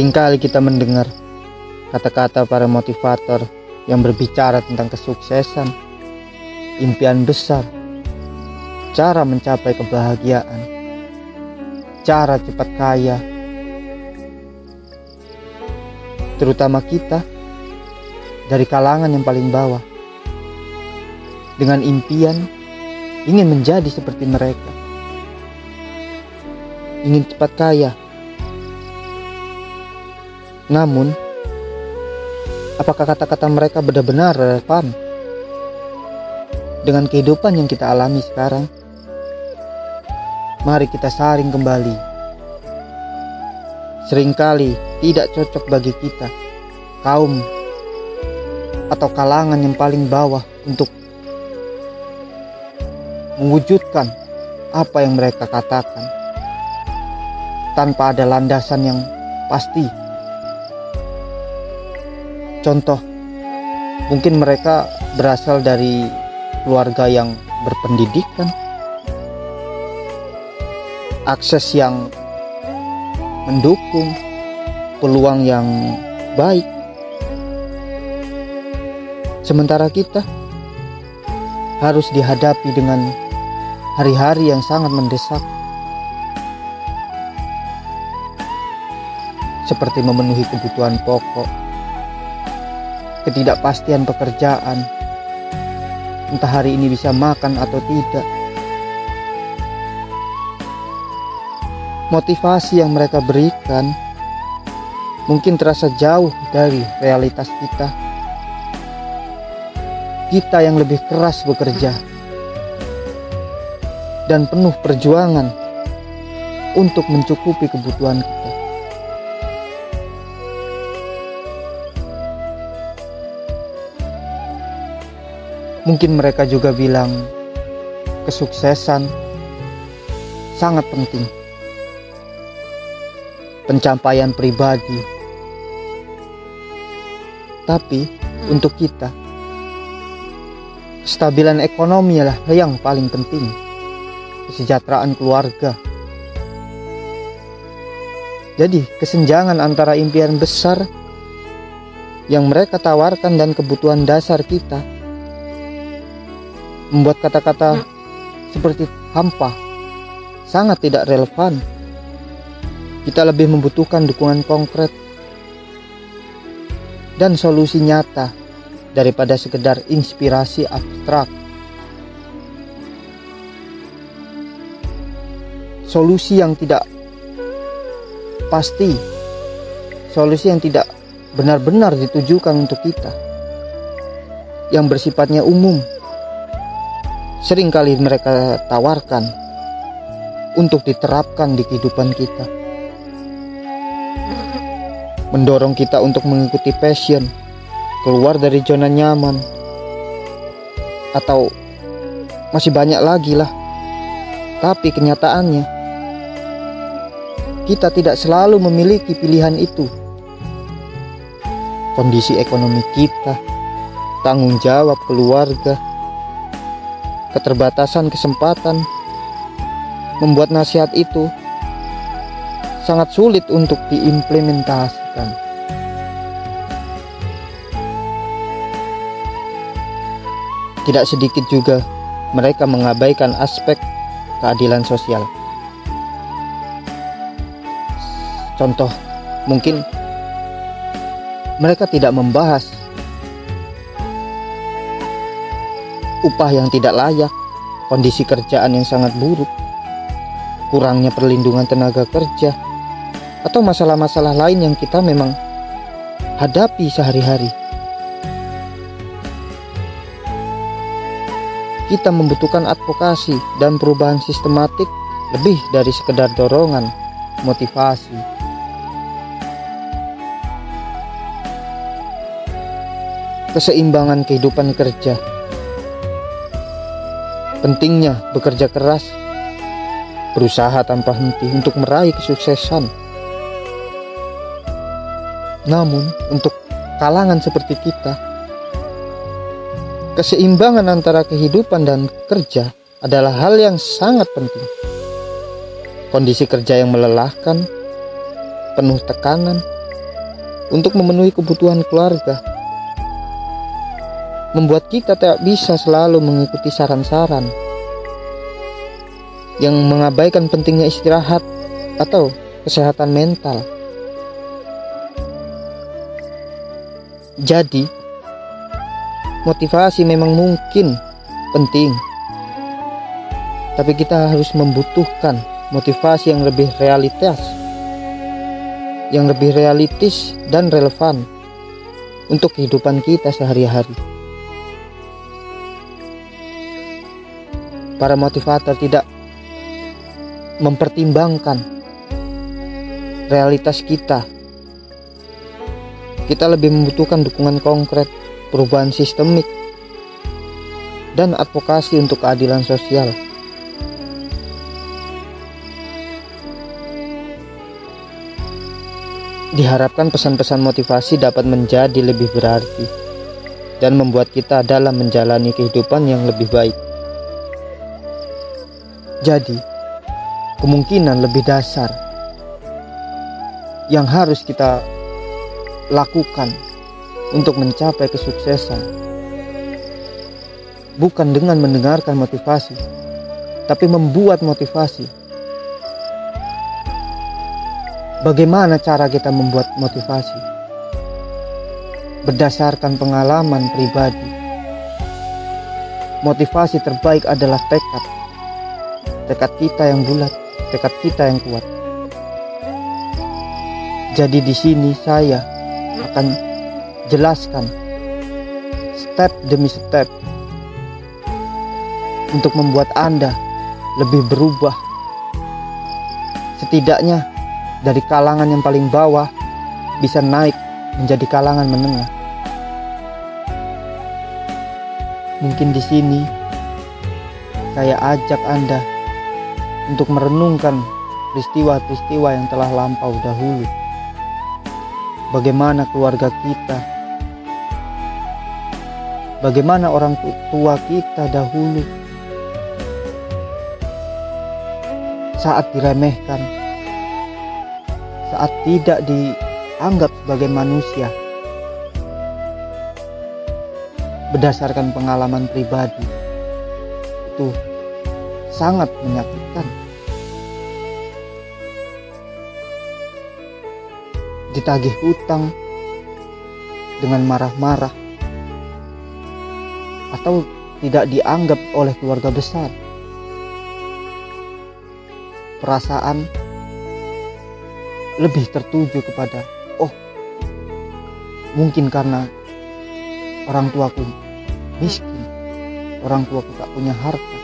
Seringkali kita mendengar kata-kata para motivator yang berbicara tentang kesuksesan, impian besar, cara mencapai kebahagiaan, cara cepat kaya. Terutama kita dari kalangan yang paling bawah, dengan impian ingin menjadi seperti mereka, ingin cepat kaya. Namun, apakah kata-kata mereka benar-benar relevan dengan kehidupan yang kita alami sekarang? Mari kita saring kembali. Seringkali tidak cocok bagi kita, kaum atau kalangan yang paling bawah, untuk mewujudkan apa yang mereka katakan tanpa ada landasan yang pasti. Contoh, mungkin mereka berasal dari keluarga yang berpendidikan, akses yang mendukung, peluang yang baik. Sementara kita harus dihadapi dengan hari-hari yang sangat mendesak, seperti memenuhi kebutuhan pokok, ketidakpastian pekerjaan, entah hari ini bisa makan atau tidak. Motivasi yang mereka berikan mungkin terasa jauh dari realitas kita. Kita yang lebih keras bekerja dan penuh perjuangan untuk mencukupi kebutuhan kita. Mungkin mereka juga bilang kesuksesan sangat penting, pencapaian pribadi. Tapi untuk kita, kestabilan ekonomi adalah yang paling penting, kesejahteraan keluarga. Jadi kesenjangan antara impian besar yang mereka tawarkan dan kebutuhan dasar kita membuat kata-kata seperti hampa sangat tidak relevan. Kita lebih membutuhkan dukungan konkret dan solusi nyata daripada sekedar inspirasi abstrak. Solusi yang tidak pasti, solusi yang tidak benar-benar ditujukan untuk kita, yang bersifatnya umum, seringkali mereka tawarkan untuk diterapkan di kehidupan kita, mendorong kita untuk mengikuti passion, keluar dari zona nyaman, atau masih banyak lagi lah. Tapi kenyataannya, kita tidak selalu memiliki pilihan itu. Kondisi ekonomi kita, tanggung jawab keluarga, keterbatasan kesempatan membuat nasihat itu sangat sulit untuk diimplementasikan. Tidak sedikit juga mereka mengabaikan aspek keadilan sosial. Contoh, mungkin mereka tidak membahas upah yang tidak layak, kondisi kerjaan yang sangat buruk, kurangnya perlindungan tenaga kerja, atau masalah-masalah lain yang kita memang hadapi sehari-hari. Kita membutuhkan advokasi dan perubahan sistematik lebih dari sekedar dorongan, motivasi. Keseimbangan kehidupan kerja. Pentingnya bekerja keras, berusaha tanpa henti untuk meraih kesuksesan. Namun untuk kalangan seperti kita, keseimbangan antara kehidupan dan kerja adalah hal yang sangat penting. Kondisi kerja yang melelahkan, penuh tekanan, untuk memenuhi kebutuhan keluarga, membuat kita tak bisa selalu mengikuti saran-saran yang mengabaikan pentingnya istirahat atau kesehatan mental. Jadi, motivasi memang mungkin penting, tapi kita harus membutuhkan motivasi yang lebih realistis dan relevan untuk kehidupan kita sehari-hari. Para motivator tidak mempertimbangkan realitas kita. Kita lebih membutuhkan dukungan konkret, perubahan sistemik, dan advokasi untuk keadilan sosial. Diharapkan pesan-pesan motivasi dapat menjadi lebih berarti dan membuat kita dalam menjalani kehidupan yang lebih baik. Jadi, kemungkinan lebih dasar yang harus kita lakukan untuk mencapai kesuksesan bukan dengan mendengarkan motivasi, tapi membuat motivasi. Bagaimana cara kita membuat motivasi? Berdasarkan pengalaman pribadi. Motivasi terbaik adalah tekad kita yang bulat, tekad kita yang kuat. Jadi di sini saya akan jelaskan step demi step untuk membuat Anda lebih berubah, setidaknya dari kalangan yang paling bawah bisa naik menjadi kalangan menengah. Mungkin di sini saya ajak Anda untuk merenungkan peristiwa-peristiwa yang telah lampau dahulu. Bagaimana keluarga kita, bagaimana orang tua kita dahulu saat diremehkan, saat tidak dianggap sebagai manusia. Berdasarkan pengalaman pribadi, itu sangat menyakitkan. Ditagih hutang dengan marah-marah, atau tidak dianggap oleh keluarga besar. Perasaan lebih tertuju kepada, mungkin karena orang tuaku miskin, orang tuaku tak punya harta,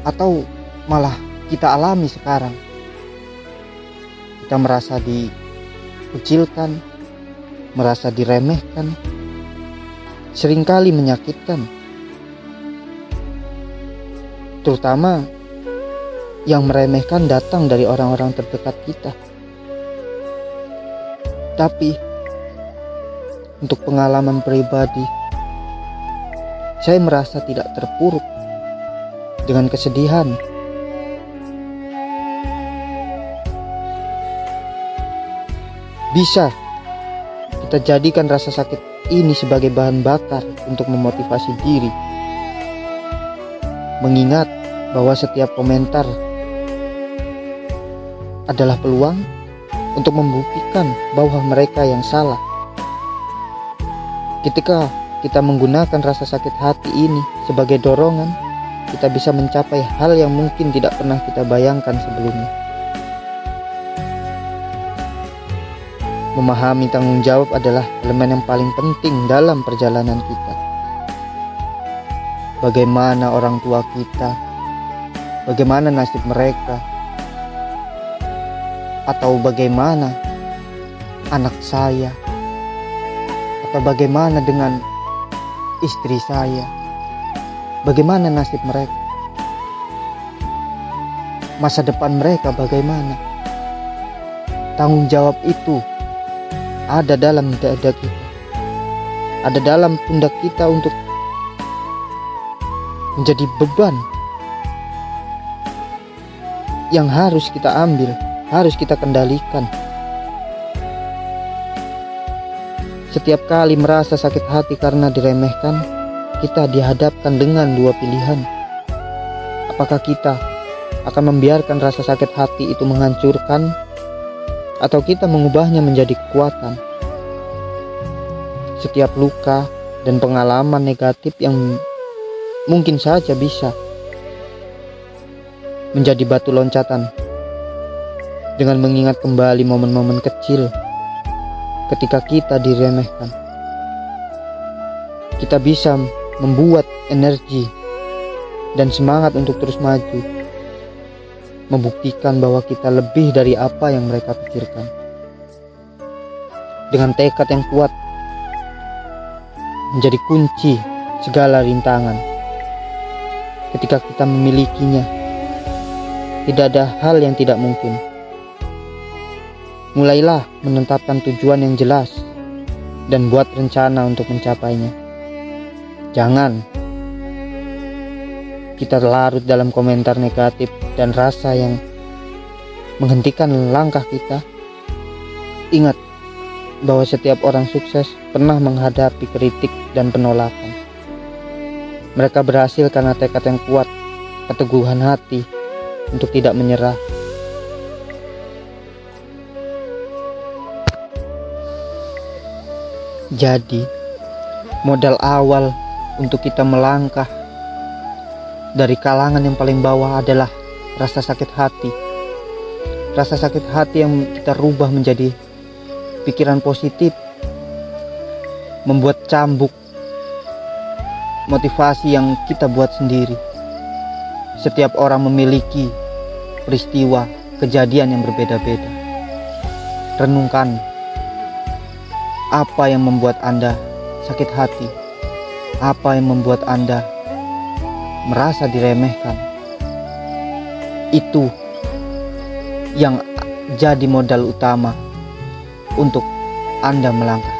atau malah kita alami sekarang, kita merasa dikucilkan, merasa diremehkan, seringkali menyakitkan, terutama yang meremehkan datang dari orang-orang terdekat kita. Tapi untuk pengalaman pribadi, saya merasa tidak terpuruk dengan kesedihan. Bisa kita jadikan rasa sakit ini sebagai bahan bakar untuk memotivasi diri, mengingat bahwa setiap komentar adalah peluang untuk membuktikan bahwa mereka yang salah. Ketika kita menggunakan rasa sakit hati ini sebagai dorongan, kita bisa mencapai hal yang mungkin tidak pernah kita bayangkan sebelumnya. Memahami tanggung jawab adalah elemen yang paling penting dalam perjalanan kita. Bagaimana orang tua kita, bagaimana nasib mereka, atau bagaimana anak saya, atau bagaimana dengan istri saya, bagaimana nasib mereka, masa depan mereka bagaimana. Tanggung jawab itu ada dalam dada kita, ada dalam pundak kita untuk menjadi beban yang harus kita ambil harus kita kendalikan. Setiap kali merasa sakit hati karena diremehkan, kita dihadapkan dengan dua pilihan. Apakah kita akan membiarkan rasa sakit hati itu menghancurkan, atau kita mengubahnya menjadi kekuatan? Setiap luka dan pengalaman negatif yang mungkin saja bisa menjadi batu loncatan. Dengan mengingat kembali momen-momen kecil ketika kita diremehkan, kita bisa membuat energi dan semangat untuk terus maju, membuktikan bahwa kita lebih dari apa yang mereka pikirkan. Dengan tekad yang kuat menjadi kunci segala rintangan. Ketika kita memilikinya, tidak ada hal yang tidak mungkin. Mulailah menetapkan tujuan yang jelas dan buat rencana untuk mencapainya. Jangan kita larut dalam komentar negatif dan rasa yang menghentikan langkah kita. Ingat bahwa setiap orang sukses pernah menghadapi kritik dan penolakan. Mereka berhasil karena tekad yang kuat, keteguhan hati untuk tidak menyerah. Jadi, modal awal untuk kita melangkah dari kalangan yang paling bawah adalah rasa sakit hati. Rasa sakit hati yang kita rubah menjadi pikiran positif, membuat cambuk motivasi yang kita buat sendiri. Setiap orang memiliki peristiwa, kejadian yang berbeda-beda. Renungkan apa yang membuat Anda sakit hati, apa yang membuat Anda merasa diremehkan. Itu yang jadi modal utama untuk Anda melangkah.